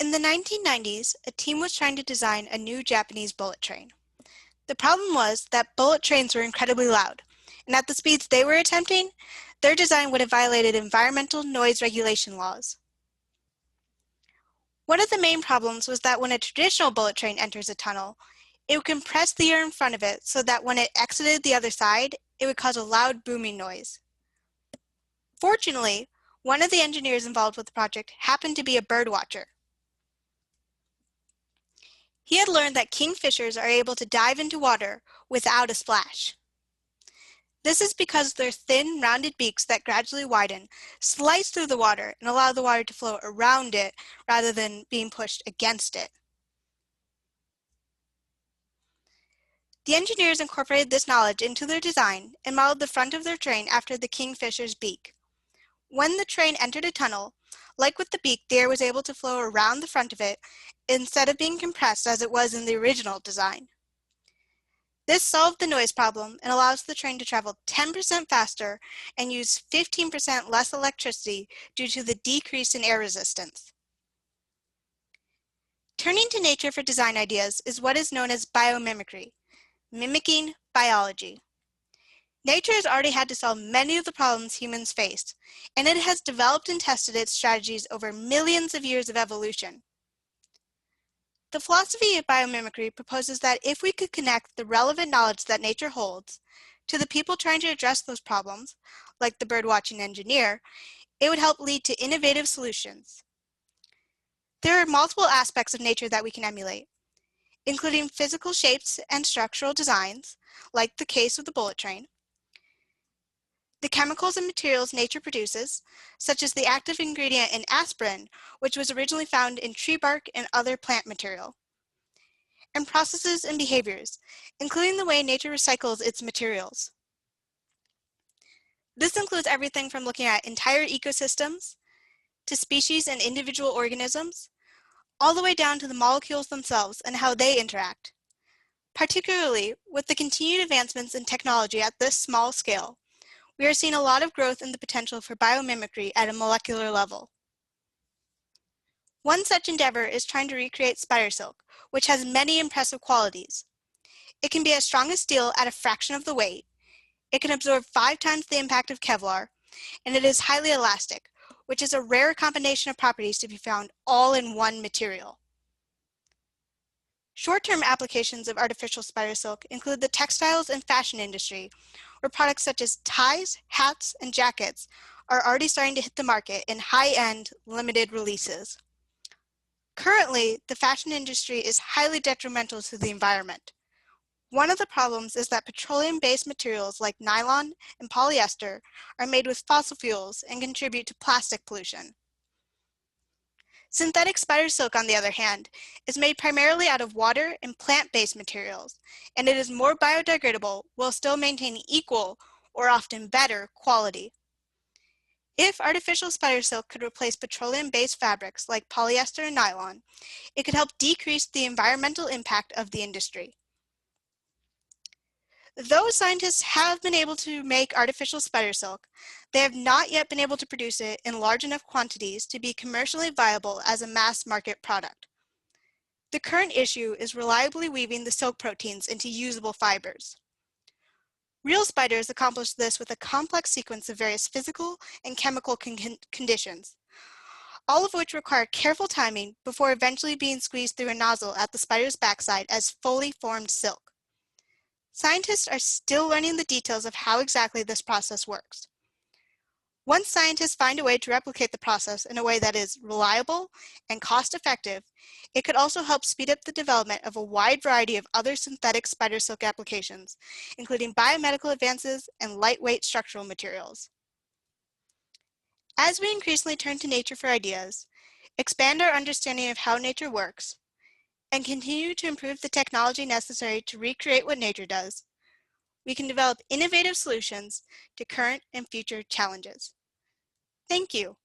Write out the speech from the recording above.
In the 1990s, a team was trying to design a new Japanese bullet train. The problem was that bullet trains were incredibly loud, and at the speeds they were attempting, their design would have violated environmental noise regulation laws. One of the main problems was that when a traditional bullet train enters a tunnel, it would compress the air in front of it so that when it exited the other side, it would cause a loud booming noise. Fortunately, one of the engineers involved with the project happened to be a bird watcher. He had learned that kingfishers are able to dive into water without a splash. This is because their thin, rounded beaks that gradually widen slice through the water and allow the water to flow around it rather than being pushed against it. The engineers incorporated this knowledge into their design and modeled the front of their train after the kingfisher's beak. When the train entered a tunnel, like with the beak, the air was able to flow around the front of it instead of being compressed as it was in the original design. This solved the noise problem and allows the train to travel 10% faster and use 15% less electricity due to the decrease in air resistance. Turning to nature for design ideas is what is known as biomimicry, mimicking biology. Nature has already had to solve many of the problems humans face, and it has developed and tested its strategies over millions of years of evolution. The philosophy of biomimicry proposes that if we could connect the relevant knowledge that nature holds to the people trying to address those problems, like the birdwatching engineer, it would help lead to innovative solutions. There are multiple aspects of nature that we can emulate, including physical shapes and structural designs, like the case of the bullet train, the chemicals and materials nature produces, such as the active ingredient in aspirin, which was originally found in tree bark and other plant material, and processes and behaviors, including the way nature recycles its materials. This includes everything from looking at entire ecosystems, to species and individual organisms, all the way down to the molecules themselves and how they interact. Particularly, with the continued advancements in technology at this small scale, we are seeing a lot of growth in the potential for biomimicry at a molecular level. One such endeavor is trying to recreate spider silk, which has many impressive qualities. It can be as strong as steel at a fraction of the weight, it can absorb 5 times the impact of Kevlar, and it is highly elastic, which is a rare combination of properties to be found all in one material. Short-term applications of artificial spider silk include the textiles and fashion industry, where products such as ties, hats, and jackets are already starting to hit the market in high-end, limited releases. Currently, the fashion industry is highly detrimental to the environment. One of the problems is that petroleum-based materials like nylon and polyester are made with fossil fuels and contribute to plastic pollution. Synthetic spider silk, on the other hand, is made primarily out of water and plant-based materials, and it is more biodegradable while still maintaining equal, or often better, quality. If artificial spider silk could replace petroleum-based fabrics like polyester and nylon, it could help decrease the environmental impact of the industry. Though scientists have been able to make artificial spider silk, they have not yet been able to produce it in large enough quantities to be commercially viable as a mass market product. The current issue is reliably weaving the silk proteins into usable fibers. Real spiders accomplish this with a complex sequence of various physical and chemical conditions, all of which require careful timing before eventually being squeezed through a nozzle at the spider's backside as fully formed silk. Scientists are still learning the details of how exactly this process works. Once scientists find a way to replicate the process in a way that is reliable and cost-effective, it could also help speed up the development of a wide variety of other synthetic spider silk applications, including biomedical advances and lightweight structural materials. As we increasingly turn to nature for ideas, expand our understanding of how nature works, and continue to improve the technology necessary to recreate what nature does, we can develop innovative solutions to current and future challenges. Thank you.